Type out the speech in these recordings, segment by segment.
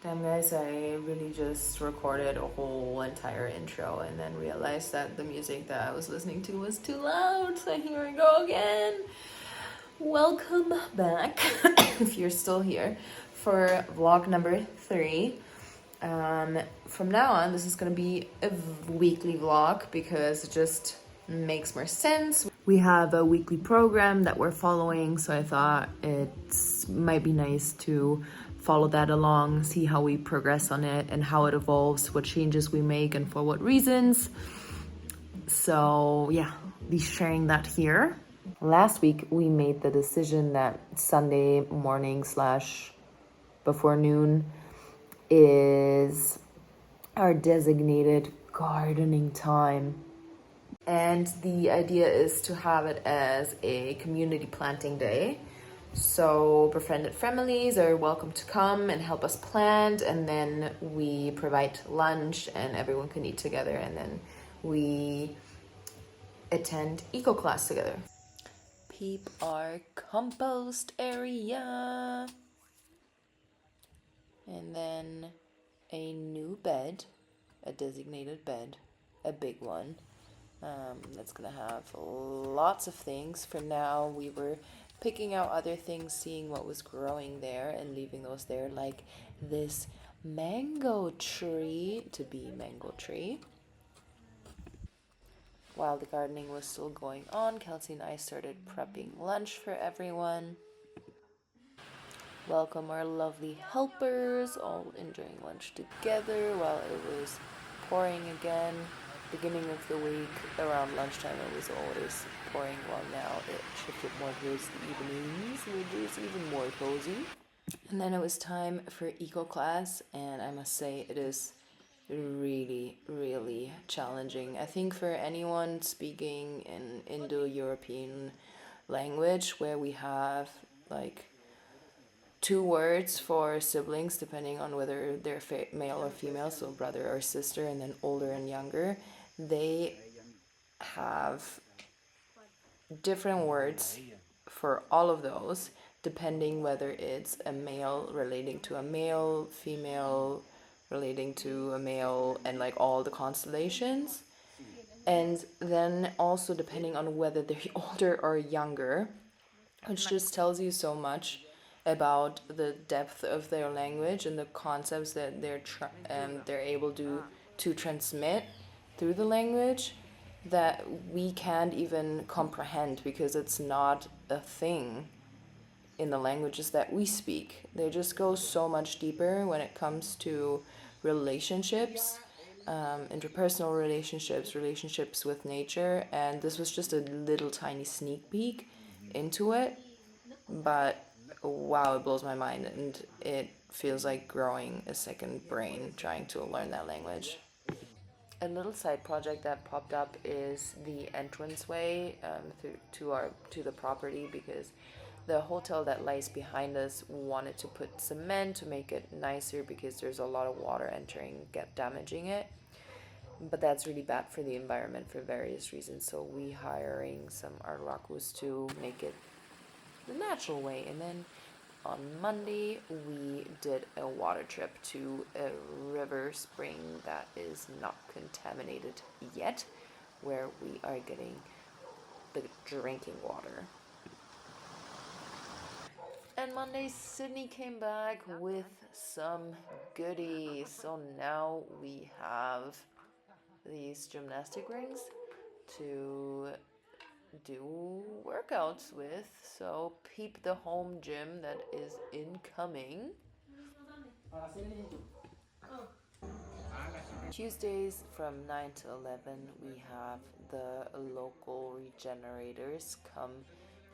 Damn guys, I really just recorded a whole entire intro and then realized that the music that I was listening to was too loud, so here we go again. Welcome back, if you're still here, for vlog number 3. From now on, this is gonna be a weekly vlog because it just makes more sense. We have a weekly program that we're following, so I thought it might be nice to follow that along, see how we progress on it and how it evolves, what changes we make and for what reasons. So yeah, be sharing that here. Last week we made the decision that Sunday morning / before noon is our designated gardening time. And the idea is to have it as a community planting day. So befriended families are welcome to come and help us plant, and then we provide lunch and everyone can eat together, and then we attend eco class together. Peep our compost area. And then a new bed, a designated bed, a big one. That's gonna have lots of things. For now, we were picking out other things, seeing what was growing there and leaving those there, like this mango tree to be mango tree. While the gardening was still going on, Kelsey and I started prepping lunch for everyone. Welcome our lovely helpers, all enjoying lunch together while it was pouring again. Beginning of the week, around lunchtime, it was always pouring. Well, now it shifted more towards the evenings, which is even more cozy. And then it was time for eco class, and I must say it is really, really challenging. I think for anyone speaking in Indo-European language, where we have like 2 words for siblings depending on whether they're male or female, so brother or sister, and then older and younger, they have different words for all of those depending whether it's a male relating to a male, female relating to a male, and like all the constellations. And then also depending on whether they're older or younger, which just tells you so much about the depth of their language and the concepts that they're able to transmit through the language that we can't even comprehend because it's not a thing in the languages that we speak. They just go so much deeper when it comes to relationships, interpersonal relationships with nature, and this was just a little tiny sneak peek into it. But wow, it blows my mind, and it feels like growing a second brain trying to learn that language. A little side project that popped up is the entranceway to the property, because the hotel that lies behind us wanted to put cement to make it nicer because there's a lot of water entering, damaging it. But that's really bad for the environment for various reasons. So we hiring some arhuacos to make it the natural way. And then on Monday, we did a water trip to a river spring that is not contaminated yet, where we are getting the drinking water. And Monday, Sydney came back with some goodies. So now we have these gymnastic rings to do workouts with. So peep the home gym that is incoming. Tuesdays from 9 to 11 we have the local regenerators come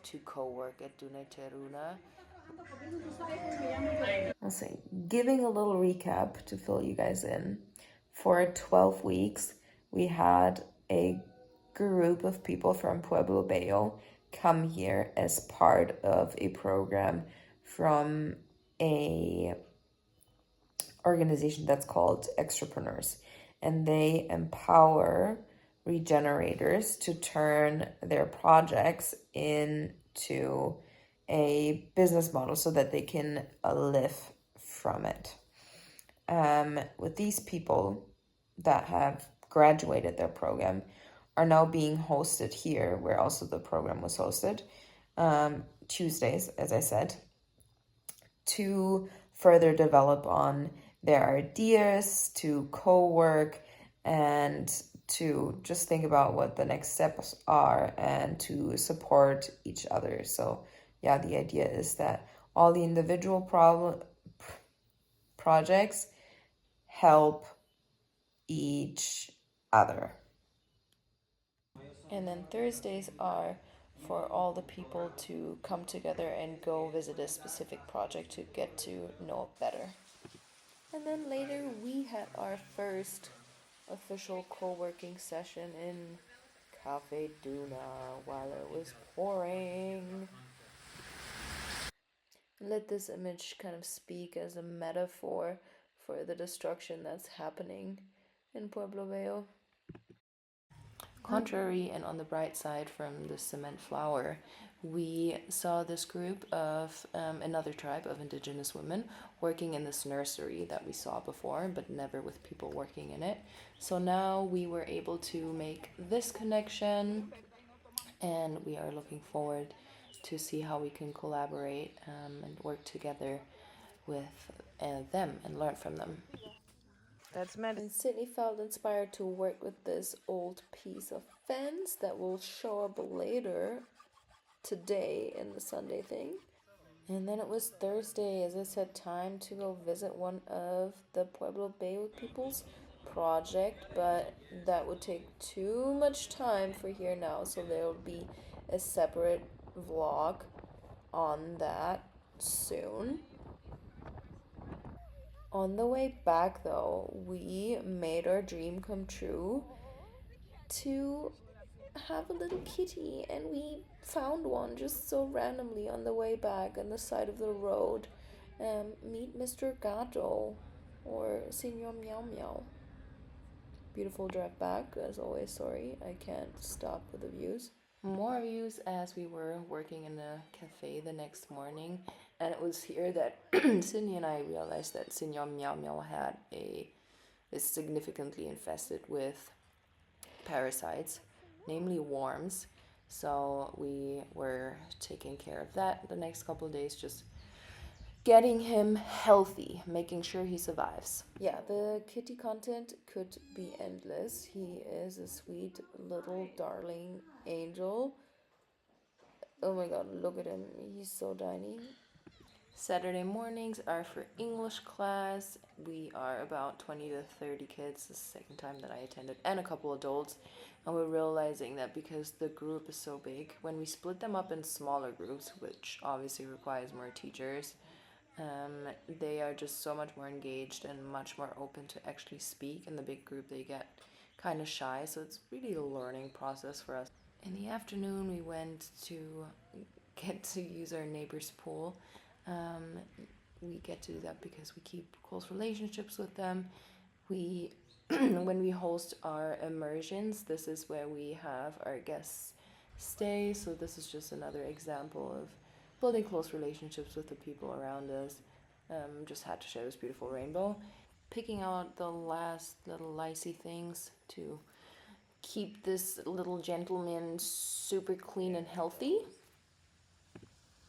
to co-work at Dunay Teruna. I'll say, giving a little recap to fill you guys in. For 12 weeks, we had a group of people from Pueblo Bello come here as part of a program from a organization that's called Extrapreneurs, and they empower regenerators to turn their projects into a business model so that they can live from it. with these people that have graduated their program are now being hosted here, where also the program was hosted, Tuesdays, as I said, to further develop on their ideas, to co-work, and to just think about what the next steps are and to support each other. So yeah, the idea is that all the individual projects help each other. And then Thursdays are for all the people to come together and go visit a specific project to get to know it better. And then later we had our first official co-working session in Cafe Duna while it was pouring. Let this image kind of speak as a metaphor for the destruction that's happening in Pueblo Viejo. Contrary and on the bright side from the cement flower, we saw this group of another tribe of indigenous women working in this nursery that we saw before, but never with people working in it. So now we were able to make this connection, and we are looking forward to see how we can collaborate and work together with them and learn from them. That's meant. And Sydney felt inspired to work with this old piece of fence that will show up later today in the Sunday thing. And then it was Thursday, as I said, time to go visit one of the Pueblo Bay people's project, but that would take too much time for here now, so there will be a separate vlog on that soon. On the way back, though, we made our dream come true to have a little kitty, and we found one just so randomly on the way back on the side of the road. Meet Mr. Gato or Senor Meow Meow. Beautiful drive back, as always. Sorry, I can't stop with the views. More views as we were working in the cafe the next morning, and it was here that Sydney and I realized that Senor Meow Meow had is significantly infested with parasites, namely worms. So we were taking care of that the next couple of days, just getting him healthy, making sure he survives. Yeah, the kitty content could be endless. He is a sweet little darling angel. Oh my god, look at him. He's so tiny. Saturday mornings are for English class. We are about 20 to 30 kids, the second time that I attended, and a couple adults. And we're realizing that because the group is so big, when we split them up in smaller groups, which obviously requires more teachers, they are just so much more engaged and much more open to actually speak. In the big group, they get kind of shy, so it's really a learning process for us. In the afternoon, we went to get to use our neighbor's pool. Um, we get to do that because we keep close relationships with them. We, when we host our immersions, this is where we have our guests stay. So this is just another example of building close relationships with the people around us. Just had to share this beautiful rainbow. Picking out the last little licey things to keep this little gentleman super clean and healthy.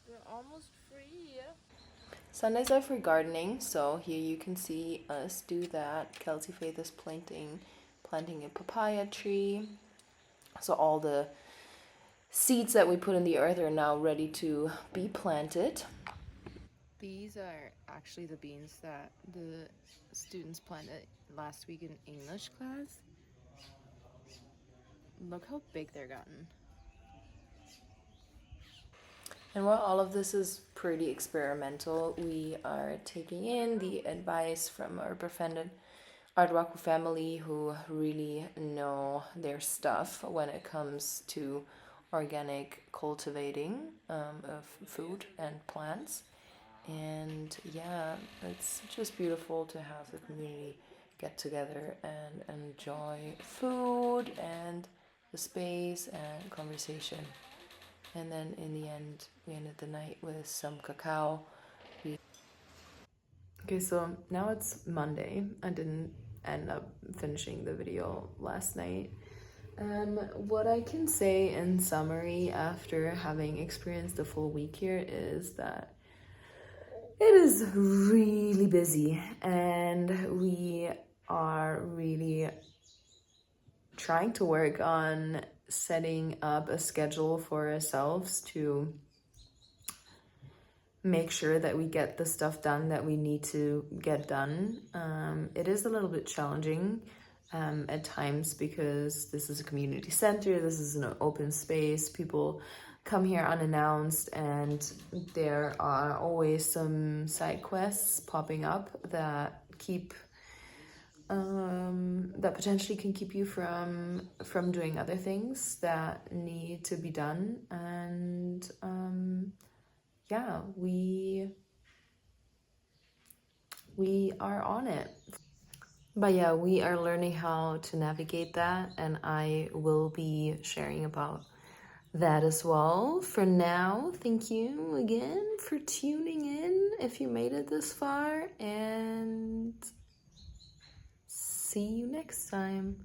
We're almost free. Sundays are for gardening, so here you can see us do that. Kelsey Faith is planting a papaya tree. So all the seeds that we put in the earth are now ready to be planted. These are actually the beans that the students planted last week in English class. Look how big they're gotten. And while all of this is pretty experimental, we are taking in the advice from our befriended Arduaku family who really know their stuff when it comes to organic cultivating of food and plants. And yeah, it's just beautiful to have the community get together and enjoy food and the space and conversation. And then in the end, we ended the night with some cacao. Okay, so now it's Monday. I didn't end up finishing the video last night. What I can say in summary after having experienced the full week here is that it is really busy, and we are really trying to work on setting up a schedule for ourselves to make sure that we get the stuff done that we need to get done. It is a little bit challenging at times because this is a community center, this is an open space, people come here unannounced, and there are always some side quests popping up that keep that potentially can keep you from doing other things that need to be done. And yeah, we are on it. But yeah, we are learning how to navigate that, and I will be sharing about that as well. For now, thank you again for tuning in if you made it this far, and see you next time.